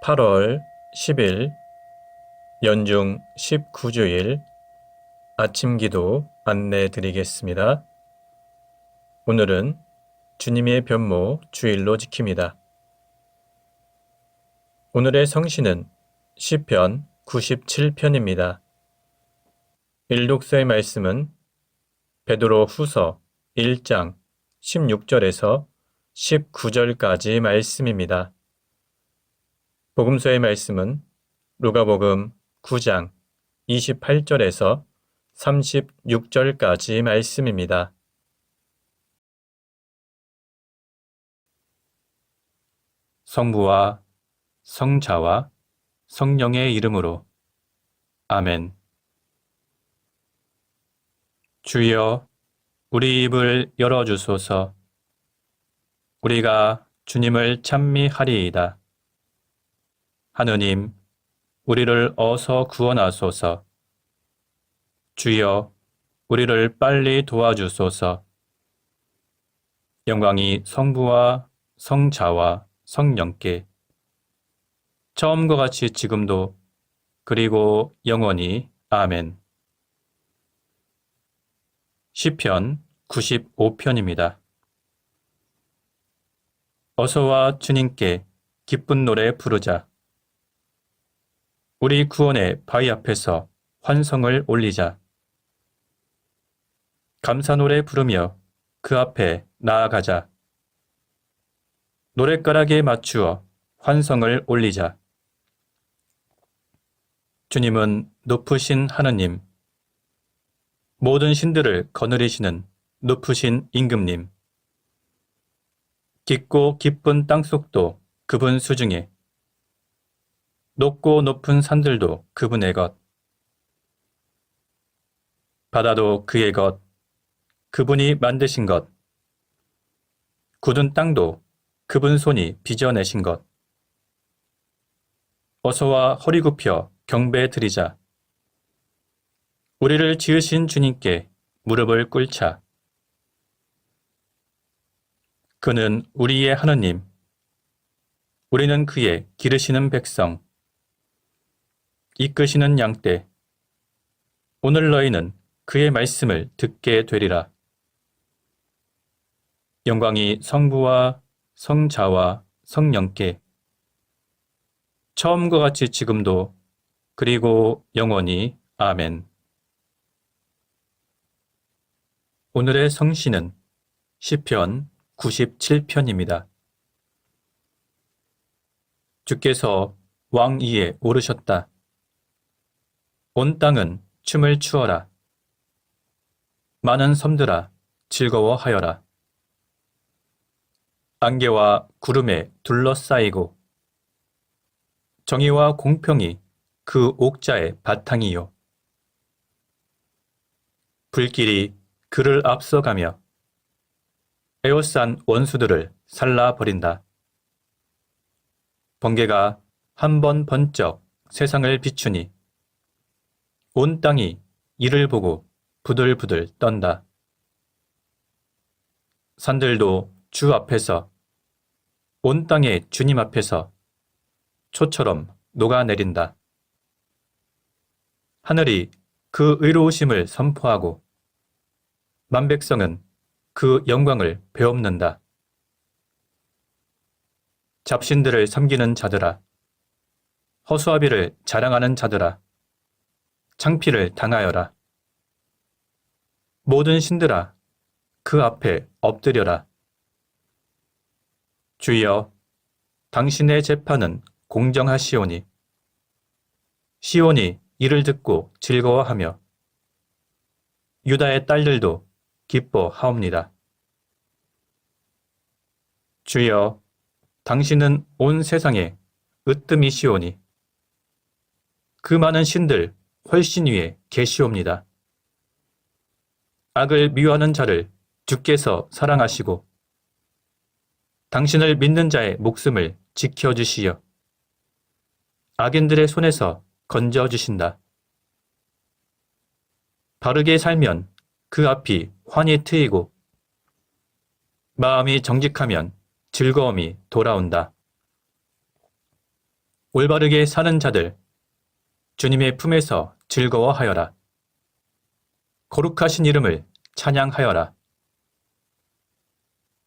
8월 10일 연중 19주일 아침 기도 안내 드리겠습니다. 오늘은 주님의 변모 주일로 지킵니다. 오늘의 성시는 시편 97편입니다. 일독서의 말씀은 베드로 후서 1장 16절에서 19절까지 말씀입니다. 복음서의 말씀은 루가복음 9장 28절에서 36절까지 말씀입니다. 성부와 성자와 성령의 이름으로 아멘. 주여, 우리 입을 열어주소서. 우리가 주님을 찬미하리이다. 하느님, 우리를 어서 구원하소서. 주여, 우리를 빨리 도와주소서. 영광이 성부와 성자와 성령께 처음과 같이 지금도 그리고 영원히 아멘. 시편 95편입니다. 어서와 주님께 기쁜 노래 부르자. 우리 구원의 바위 앞에서 환성을 올리자. 감사 노래 부르며 그 앞에 나아가자. 노랫가락에 맞추어 환성을 올리자. 주님은 높으신 하느님, 모든 신들을 거느리시는 높으신 임금님, 깊고 깊은 땅속도 그분 수중에, 높고 높은 산들도 그분의 것, 바다도 그의 것, 그분이 만드신 것, 굳은 땅도 그분 손이 빚어내신 것. 어서와 허리 굽혀 경배 드리자. 우리를 지으신 주님께 무릎을 꿇자. 그는 우리의 하느님, 우리는 그의 기르시는 백성, 이끄시는 양떼. 오늘 너희는 그의 말씀을 듣게 되리라. 영광이 성부와 성자와 성령께 처음과 같이 지금도 그리고 영원히 아멘. 오늘의 성시는 시편 97편입니다. 주께서 왕 위에 오르셨다. 온 땅은 춤을 추어라. 많은 섬들아 즐거워하여라. 안개와 구름에 둘러싸이고 정의와 공평이 그 옥자의 바탕이요. 불길이 그를 앞서가며 에워싼 원수들을 살라버린다. 번개가 한 번 번쩍 세상을 비추니 온 땅이 이를 보고 부들부들 떤다. 산들도 주 앞에서 온 땅의 주님 앞에서 초처럼 녹아내린다. 하늘이 그 의로우심을 선포하고 만백성은 그 영광을 베옵는다. 잡신들을 섬기는 자들아, 허수아비를 자랑하는 자들아, 창피를 당하여라. 모든 신들아, 그 앞에 엎드려라. 주여, 당신의 재판은 공정하시오니 시온이 이를 듣고 즐거워하며 유다의 딸들도 기뻐하옵니다. 주여, 당신은 온 세상에 으뜸이시오니 그 많은 신들 훨씬 위에 계시옵니다. 악을 미워하는 자를 주께서 사랑하시고 당신을 믿는 자의 목숨을 지켜주시어 악인들의 손에서 건져주신다. 바르게 살면 그 앞이 환히 트이고 마음이 정직하면 즐거움이 돌아온다. 올바르게 사는 자들, 주님의 품에서 즐거워하여라. 거룩하신 이름을 찬양하여라.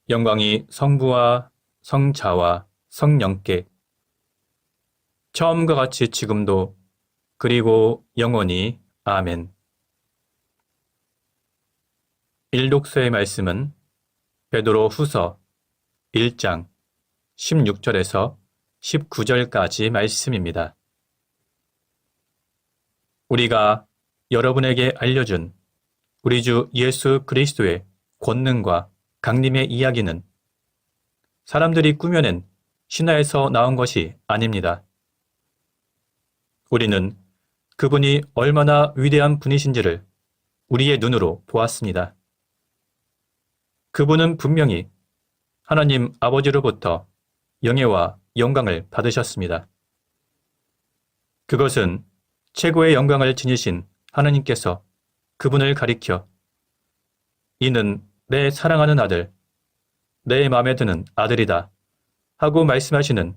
영광이 성부와 성자와 성령께 처음과 같이 지금도 그리고 영원히 아멘. 일독서의 말씀은 베드로 후서 1장 16절에서 19절까지 말씀입니다. 우리가 여러분에게 알려준 우리 주 예수 그리스도의 권능과 강림의 이야기는 사람들이 꾸며낸 신화에서 나온 것이 아닙니다. 우리는 그분이 얼마나 위대한 분이신지를 우리의 눈으로 보았습니다. 그분은 분명히 하나님 아버지로부터 영예와 영광을 받으셨습니다. 그것은 최고의 영광을 지니신 하나님께서 그분을 가리켜 이는 내 사랑하는 아들, 내 마음에 드는 아들이다 하고 말씀하시는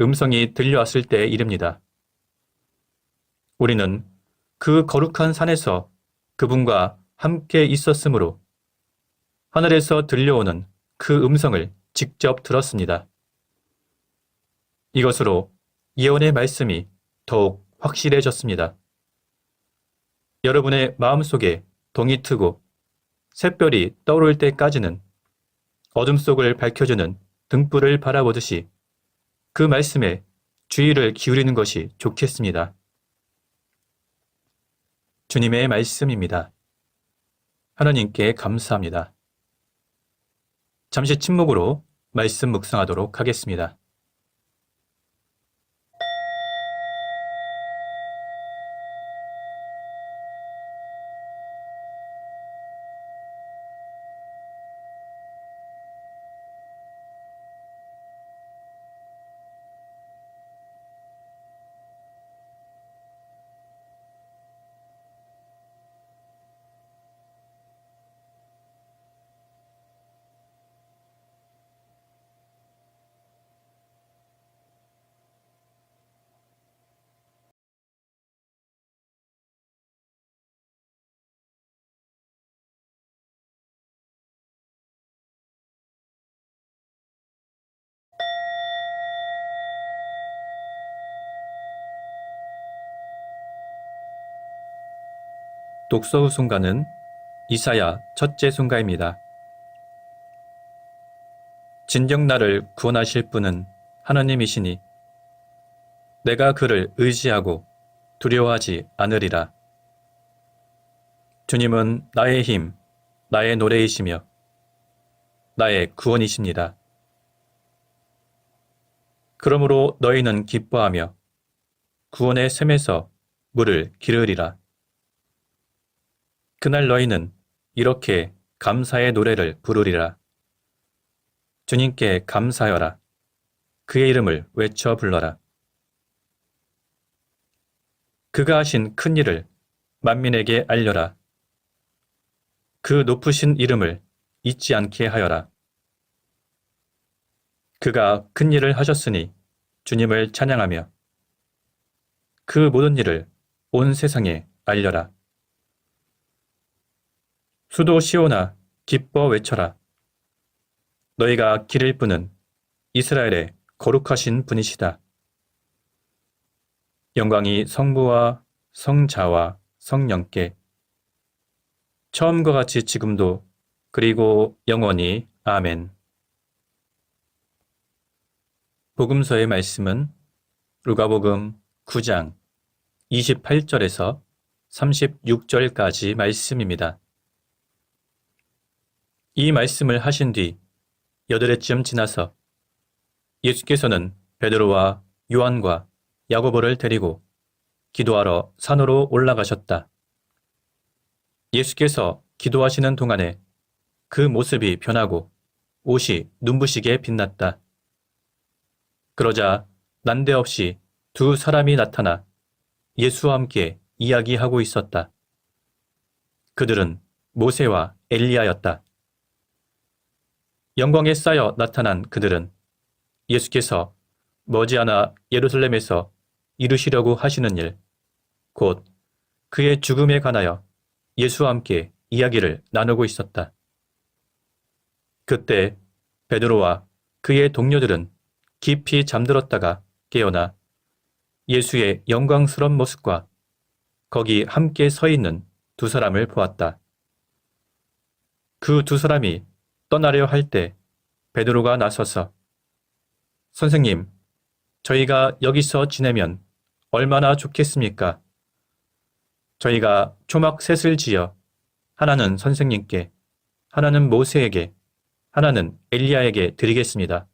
음성이 들려왔을 때의 일입니다. 우리는 그 거룩한 산에서 그분과 함께 있었으므로 하늘에서 들려오는 그 음성을 직접 들었습니다. 이것으로 예언의 말씀이 더욱 확실해졌습니다. 여러분의 마음속에 동이 트고 샛별이 떠오를 때까지는 어둠 속을 밝혀주는 등불을 바라보듯이 그 말씀에 주의를 기울이는 것이 좋겠습니다. 주님의 말씀입니다. 하나님께 감사합니다. 잠시 침묵으로 말씀 묵상하도록 하겠습니다. 독서 후 순가는 이사야 첫째 순가입니다. 진정 나를 구원하실 분은 하나님이시니 내가 그를 의지하고 두려워하지 않으리라. 주님은 나의 힘, 나의 노래이시며 나의 구원이십니다. 그러므로 너희는 기뻐하며 구원의 샘에서 물을 기르리라. 그날 너희는 이렇게 감사의 노래를 부르리라. 주님께 감사하여라. 그의 이름을 외쳐 불러라. 그가 하신 큰 일을 만민에게 알려라. 그 높으신 이름을 잊지 않게 하여라. 그가 큰 일을 하셨으니 주님을 찬양하며 그 모든 일을 온 세상에 알려라. 수도 시온아 기뻐 외쳐라. 너희가 기를 분은 이스라엘의 거룩하신 분이시다. 영광이 성부와 성자와 성령께 처음과 같이 지금도 그리고 영원히 아멘. 복음서의 말씀은 루가복음 9장 28절에서 36절까지 말씀입니다. 이 말씀을 하신 뒤 8해쯤 지나서 예수께서는 베드로와 요한과 야고보를 데리고 기도하러 산으로 올라가셨다. 예수께서 기도하시는 동안에 그 모습이 변하고 옷이 눈부시게 빛났다. 그러자 난데없이 두 사람이 나타나 예수와 함께 이야기하고 있었다. 그들은 모세와 엘리야였다. 영광에 쌓여 나타난 그들은 예수께서 머지않아 예루살렘에서 이루시려고 하시는 일, 곧 그의 죽음에 관하여 예수와 함께 이야기를 나누고 있었다. 그때 베드로와 그의 동료들은 깊이 잠들었다가 깨어나 예수의 영광스러운 모습과 거기 함께 서 있는 두 사람을 보았다. 그 두 사람이 떠나려 할 때 베드로가 나서서 선생님, 저희가 여기서 지내면 얼마나 좋겠습니까? 저희가 초막 셋을 지어 하나는 선생님께, 하나는 모세에게, 하나는 엘리야에게 드리겠습니다.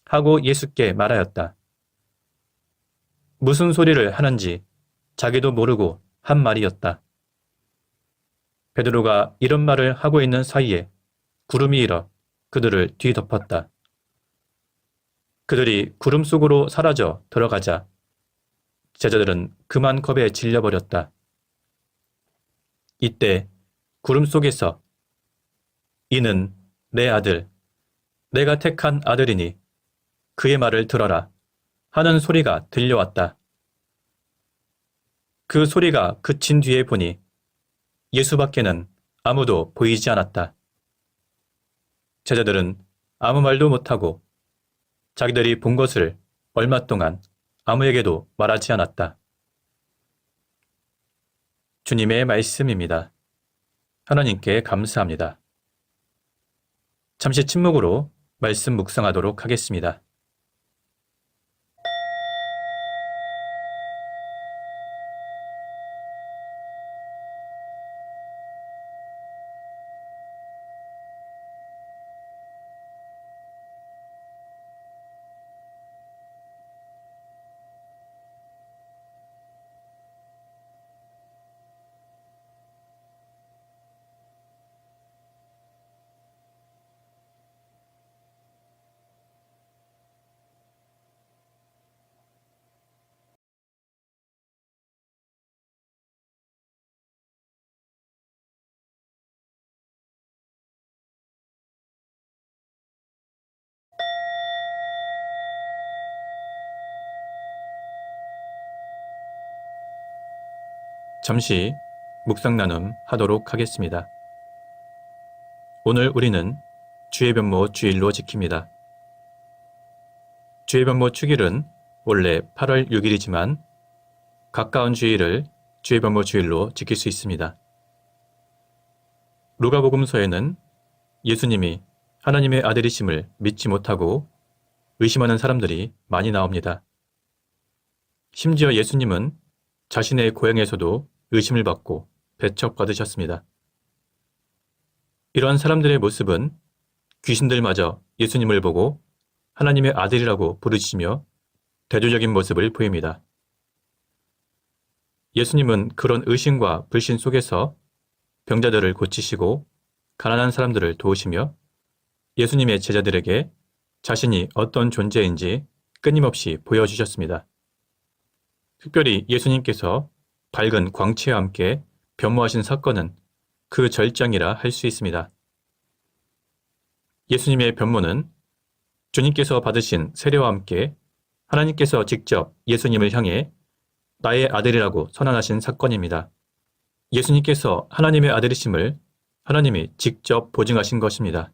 하고 예수께 말하였다. 무슨 소리를 하는지 자기도 모르고 한 말이었다. 베드로가 이런 말을 하고 있는 사이에 구름이 일어 그들을 뒤덮었다. 그들이 구름 속으로 사라져 들어가자 제자들은 그만 겁에 질려버렸다. 이때 구름 속에서 이는 내 아들, 내가 택한 아들이니 그의 말을 들어라 하는 소리가 들려왔다. 그 소리가 그친 뒤에 보니 예수밖에는 아무도 보이지 않았다. 제자들은 아무 말도 못하고 자기들이 본 것을 얼마 동안 아무에게도 말하지 않았다. 주님의 말씀입니다. 하나님께 감사합니다. 잠시 침묵으로 말씀 묵상하도록 하겠습니다. 잠시 묵상 나눔 하도록 하겠습니다. 오늘 우리는 주의 변모 주일로 지킵니다. 주의 변모 축일은 원래 8월 6일이지만 가까운 주일을 주의 변모 주일로 지킬 수 있습니다. 루가복음서에는 예수님이 하나님의 아들이심을 믿지 못하고 의심하는 사람들이 많이 나옵니다. 심지어 예수님은 자신의 고향에서도 의심을 받고 배척받으셨습니다. 이런 사람들의 모습은 귀신들마저 예수님을 보고 하나님의 아들이라고 부르시며 대조적인 모습을 보입니다. 예수님은 그런 의심과 불신 속에서 병자들을 고치시고 가난한 사람들을 도우시며 예수님의 제자들에게 자신이 어떤 존재인지 끊임없이 보여주셨습니다. 특별히 예수님께서 밝은 광채와 함께 변모하신 사건은 그 절정이라 할 수 있습니다. 예수님의 변모는 주님께서 받으신 세례와 함께 하나님께서 직접 예수님을 향해 나의 아들이라고 선언하신 사건입니다. 예수님께서 하나님의 아들이심을 하나님이 직접 보증하신 것입니다.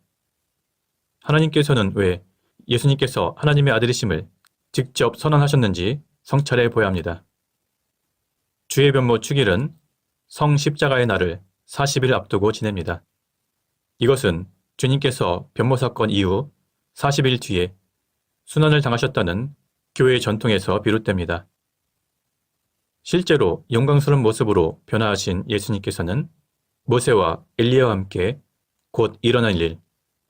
하나님께서는 왜 예수님께서 하나님의 아들이심을 직접 선언하셨는지 성찰해 보아야 합니다. 주의 변모 축일은 성십자가의 날을 40일 앞두고 지냅니다. 이것은 주님께서 변모 사건 이후 40일 뒤에 순환을 당하셨다는 교회의 전통에서 비롯됩니다. 실제로 영광스러운 모습으로 변화하신 예수님께서는 모세와 엘리야와 함께 곧 일어날 일,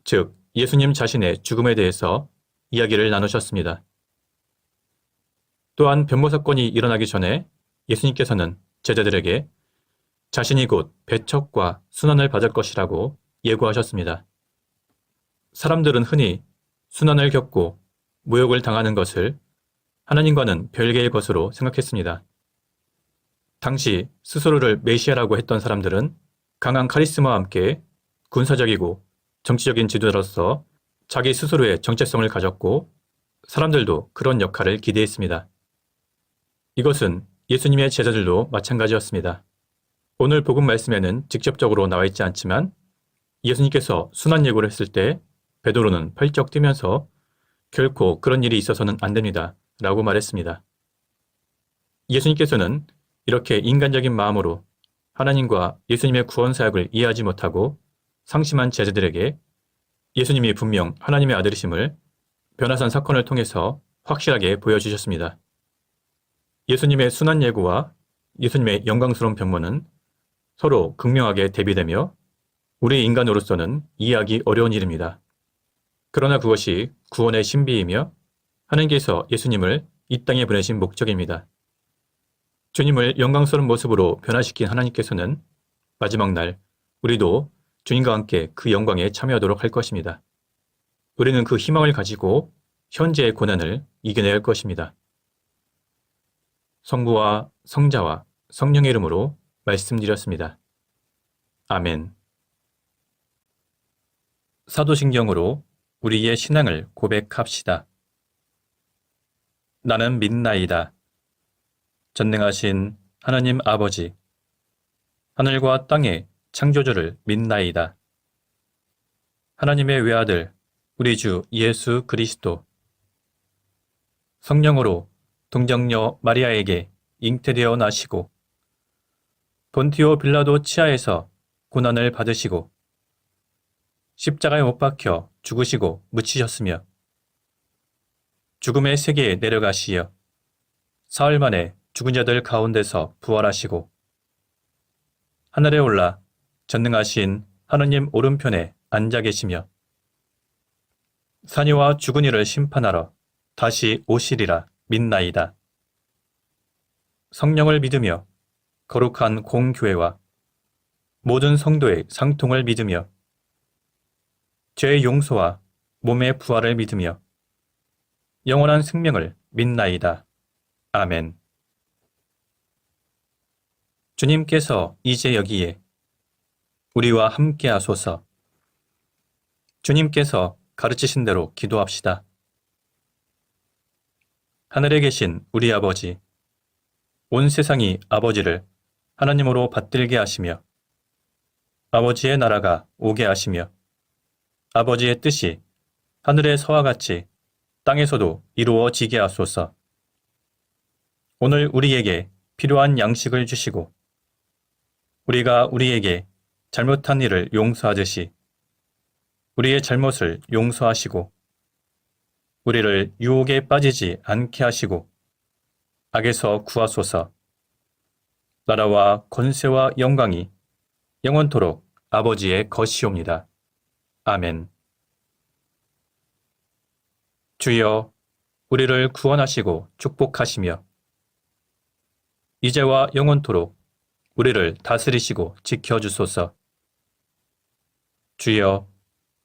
즉 예수님 자신의 죽음에 대해서 이야기를 나누셨습니다. 또한 변모 사건이 일어나기 전에 예수님께서는 제자들에게 자신이 곧 배척과 순환을 받을 것이라고 예고하셨습니다. 사람들은 흔히 순환을 겪고 모욕을 당하는 것을 하나님과는 별개의 것으로 생각했습니다. 당시 스스로를 메시아라고 했던 사람들은 강한 카리스마와 함께 군사적이고 정치적인 지도자로서 자기 스스로의 정체성을 가졌고 사람들도 그런 역할을 기대했습니다. 이것은 예수님의 제자들도 마찬가지였습니다. 오늘 복음 말씀에는 직접적으로 나와 있지 않지만 예수님께서 순환 예고를 했을 때 베드로는 펄쩍 뛰면서 결코 그런 일이 있어서는 안 됩니다. 라고 말했습니다. 예수님께서는 이렇게 인간적인 마음으로 하나님과 예수님의 구원 사역을 이해하지 못하고 상심한 제자들에게 예수님이 분명 하나님의 아들이심을 변화산 사건을 통해서 확실하게 보여주셨습니다. 예수님의 순환 예고와 예수님의 영광스러운 병문은 서로 극명하게 대비되며 우리 인간으로서는 이해하기 어려운 일입니다. 그러나 그것이 구원의 신비이며 하나님께서 예수님을 이 땅에 보내신 목적입니다. 주님을 영광스러운 모습으로 변화시킨 하나님께서는 마지막 날 우리도 주님과 함께 그 영광에 참여하도록 할 것입니다. 우리는 그 희망을 가지고 현재의 고난을 이겨내야 할 것입니다. 성부와 성자와 성령의 이름으로 말씀드렸습니다. 아멘. 사도신경으로 우리의 신앙을 고백합시다. 나는 믿나이다. 전능하신 하나님 아버지, 하늘과 땅의 창조주를 믿나이다. 하나님의 외아들, 우리 주 예수 그리스도, 성령으로 동정녀 마리아에게 잉태되어 나시고 본티오 빌라도 치하에서 고난을 받으시고 십자가에 못 박혀 죽으시고 묻히셨으며 죽음의 세계에 내려가시어 사흘 만에 죽은 자들 가운데서 부활하시고 하늘에 올라 전능하신 하느님 오른편에 앉아 계시며 산이와 죽은 이를 심판하러 다시 오시리라 믿나이다. 성령을 믿으며 거룩한 공교회와 모든 성도의 상통을 믿으며 죄의 용서와 몸의 부활을 믿으며 영원한 생명을 믿나이다. 아멘. 주님께서 이제 여기에 우리와 함께 하소서. 주님께서 가르치신 대로 기도합시다. 하늘에 계신 우리 아버지, 온 세상이 아버지를 하나님으로 받들게 하시며 아버지의 나라가 오게 하시며 아버지의 뜻이 하늘에서와 같이 땅에서도 이루어지게 하소서. 오늘 우리에게 필요한 양식을 주시고 우리가 우리에게 잘못한 일을 용서하듯이 우리의 잘못을 용서하시고 우리를 유혹에 빠지지 않게 하시고 악에서 구하소서. 나라와 권세와 영광이 영원토록 아버지의 것이옵니다. 아멘. 주여, 우리를 구원하시고 축복하시며 이제와 영원토록 우리를 다스리시고 지켜주소서. 주여,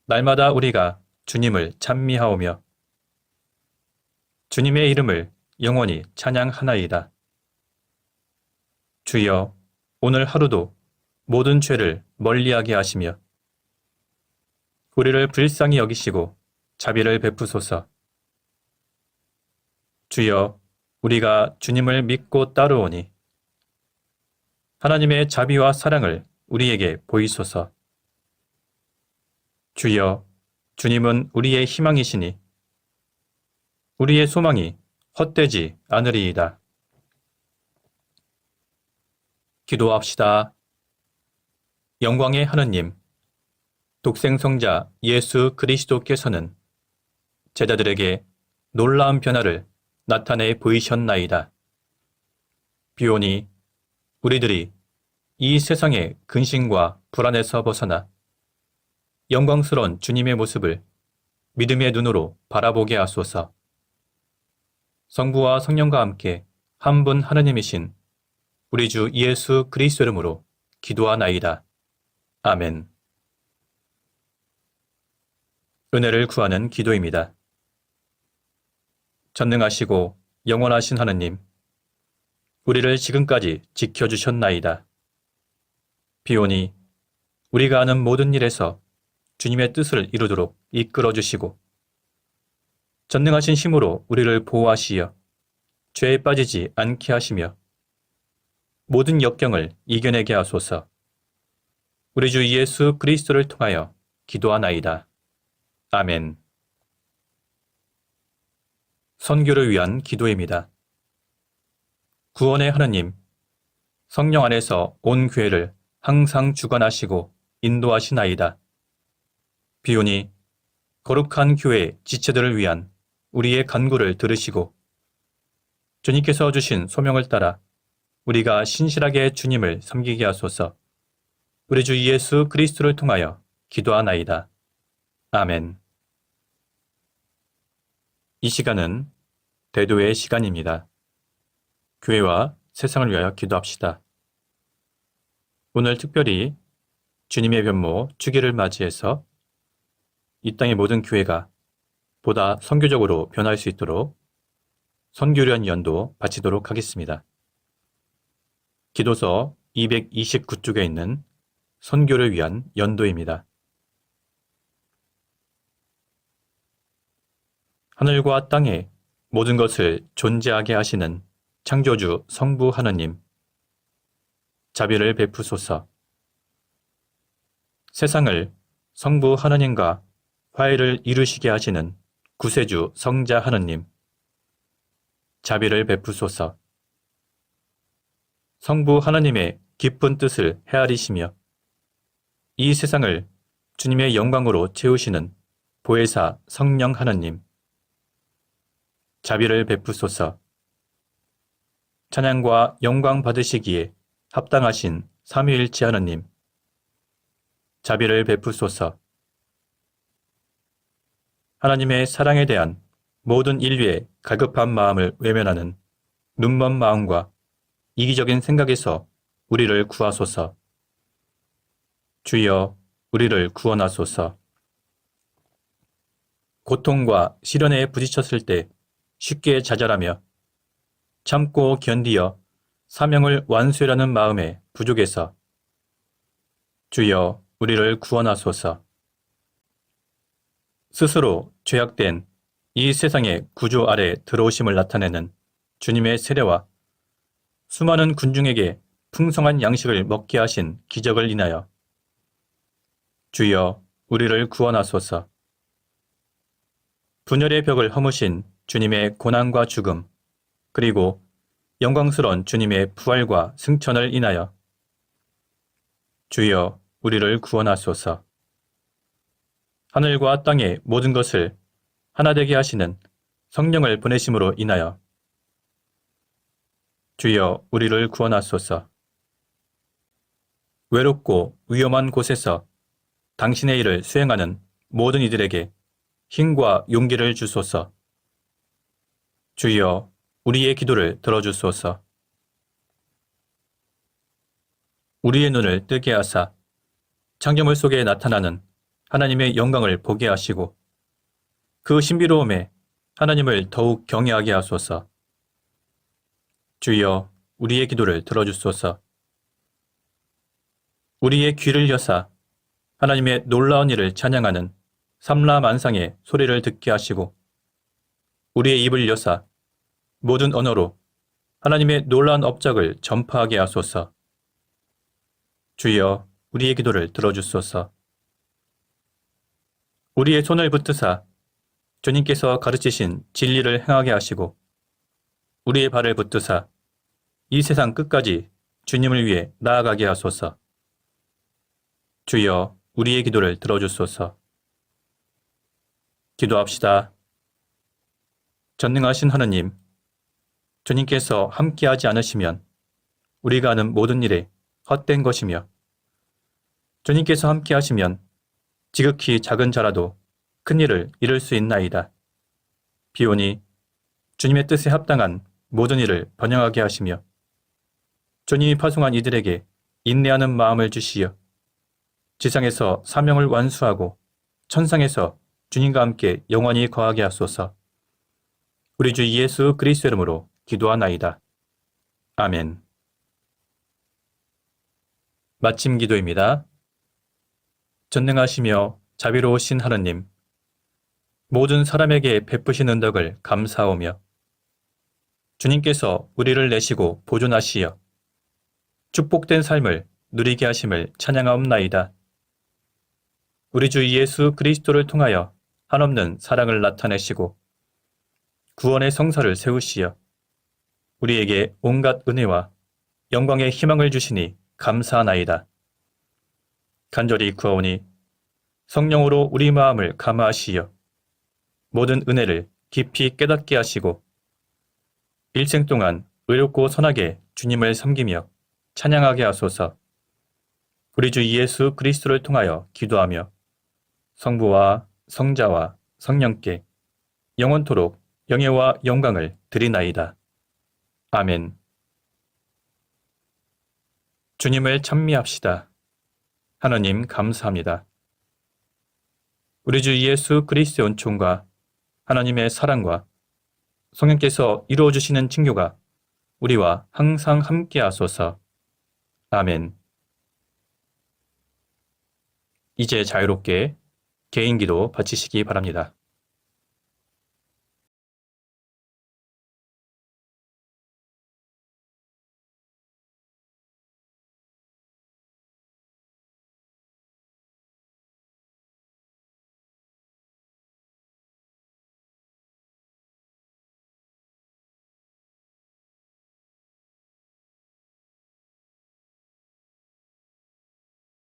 날마다 우리가 주님을 찬미하오며 주님의 이름을 영원히 찬양하나이다. 주여, 오늘 하루도 모든 죄를 멀리하게 하시며 우리를 불쌍히 여기시고 자비를 베푸소서. 주여, 우리가 주님을 믿고 따르오니 하나님의 자비와 사랑을 우리에게 보이소서. 주여, 주님은 우리의 희망이시니 우리의 소망이 헛되지 않으리이다. 기도합시다. 영광의 하느님, 독생성자 예수 그리스도께서는 제자들에게 놀라운 변화를 나타내 보이셨나이다. 비오니 우리들이 이 세상의 근심과 불안에서 벗어나 영광스러운 주님의 모습을 믿음의 눈으로 바라보게 하소서. 성부와 성령과 함께 한 분 하느님이신 우리 주 예수 그리스도 이름으로 기도하나이다. 아멘. 은혜를 구하는 기도입니다. 전능하시고 영원하신 하느님, 우리를 지금까지 지켜주셨나이다. 비오니 우리가 하는 모든 일에서 주님의 뜻을 이루도록 이끌어 주시고 전능하신 힘으로 우리를 보호하시어 죄에 빠지지 않게 하시며 모든 역경을 이겨내게 하소서. 우리 주 예수 그리스도를 통하여 기도하나이다. 아멘. 선교를 위한 기도입니다. 구원의 하느님, 성령 안에서 온 교회를 항상 주관하시고 인도하시나이다. 비오니 거룩한 교회 지체들을 위한 우리의 간구를 들으시고 주님께서 주신 소명을 따라 우리가 신실하게 주님을 섬기게 하소서. 우리 주 예수 그리스도를 통하여 기도하나이다. 아멘. 이 시간은 대도의 시간입니다. 교회와 세상을 위하여 기도합시다. 오늘 특별히 주님의 변모 주기를 맞이해서 이 땅의 모든 교회가 보다 선교적으로 변할 수 있도록 선교련 연도 바치도록 하겠습니다. 기도서 229쪽에 있는 선교를 위한 연도입니다. 하늘과 땅에 모든 것을 존재하게 하시는 창조주 성부 하느님, 자비를 베푸소서. 세상을 성부 하느님과 화해를 이루시게 하시는 구세주 성자 하느님, 자비를 베푸소서. 성부 하느님의 깊은 뜻을 헤아리시며 이 세상을 주님의 영광으로 채우시는 보혜사 성령 하느님, 자비를 베푸소서. 찬양과 영광 받으시기에 합당하신 삼위일체 하느님, 자비를 베푸소서. 하나님의 사랑에 대한 모든 인류의 갈급한 마음을 외면하는 눈먼 마음과 이기적인 생각에서 우리를 구하소서. 주여, 우리를 구원하소서. 고통과 시련에 부딪혔을 때 쉽게 좌절하며 참고 견디어 사명을 완수하려는 마음의 부족에서 주여, 우리를 구원하소서. 스스로 죄악된 이 세상의 구조 아래 들어오심을 나타내는 주님의 세례와 수많은 군중에게 풍성한 양식을 먹게 하신 기적을 인하여 주여, 우리를 구원하소서. 분열의 벽을 허무신 주님의 고난과 죽음, 그리고 영광스러운 주님의 부활과 승천을 인하여 주여, 우리를 구원하소서. 하늘과 땅의 모든 것을 하나 되게 하시는 성령을 보내심으로 인하여 주여, 우리를 구원하소서. 외롭고 위험한 곳에서 당신의 일을 수행하는 모든 이들에게 힘과 용기를 주소서. 주여, 우리의 기도를 들어주소서. 우리의 눈을 뜨게 하사 창조물 속에 나타나는 하나님의 영광을 보게 하시고 그 신비로움에 하나님을 더욱 경외하게 하소서. 주여, 우리의 기도를 들어주소서. 우리의 귀를 여사 하나님의 놀라운 일을 찬양하는 삼라만상의 소리를 듣게 하시고 우리의 입을 여사 모든 언어로 하나님의 놀라운 업적을 전파하게 하소서. 주여, 우리의 기도를 들어주소서. 우리의 손을 붙드사 주님께서 가르치신 진리를 행하게 하시고 우리의 발을 붙드사 이 세상 끝까지 주님을 위해 나아가게 하소서. 주여, 우리의 기도를 들어주소서. 기도합시다. 전능하신 하느님, 주님께서 함께하지 않으시면 우리가 하는 모든 일에 헛된 것이며 주님께서 함께하시면 지극히 작은 자라도 큰 일을 이룰 수 있나이다. 비오니 주님의 뜻에 합당한 모든 일을 번영하게 하시며 주님이 파송한 이들에게 인내하는 마음을 주시어 지상에서 사명을 완수하고 천상에서 주님과 함께 영원히 거하게 하소서. 우리 주 예수 그리스도 이름으로 기도하나이다. 아멘. 마침 기도입니다. 전능하시며 자비로우신 하느님, 모든 사람에게 베푸신 은덕을 감사하오며 주님께서 우리를 내시고 보존하시어 축복된 삶을 누리게 하심을 찬양하옵나이다. 우리 주 예수 그리스도를 통하여 한없는 사랑을 나타내시고 구원의 성사를 세우시어 우리에게 온갖 은혜와 영광의 희망을 주시니 감사하나이다. 간절히 구하오니 성령으로 우리 마음을 감화하시어 모든 은혜를 깊이 깨닫게 하시고 일생 동안 의롭고 선하게 주님을 섬기며 찬양하게 하소서. 우리 주 예수 그리스도를 통하여 기도하며 성부와 성자와 성령께 영원토록 영예와 영광을 드리나이다. 아멘. 주님을 찬미합시다. 하나님 감사합니다. 우리 주 예수 그리스도의 은총과 하나님의 사랑과 성령께서 이루어주시는 징교가 우리와 항상 함께 하소서. 아멘. 이제 자유롭게 개인기도 바치시기 바랍니다.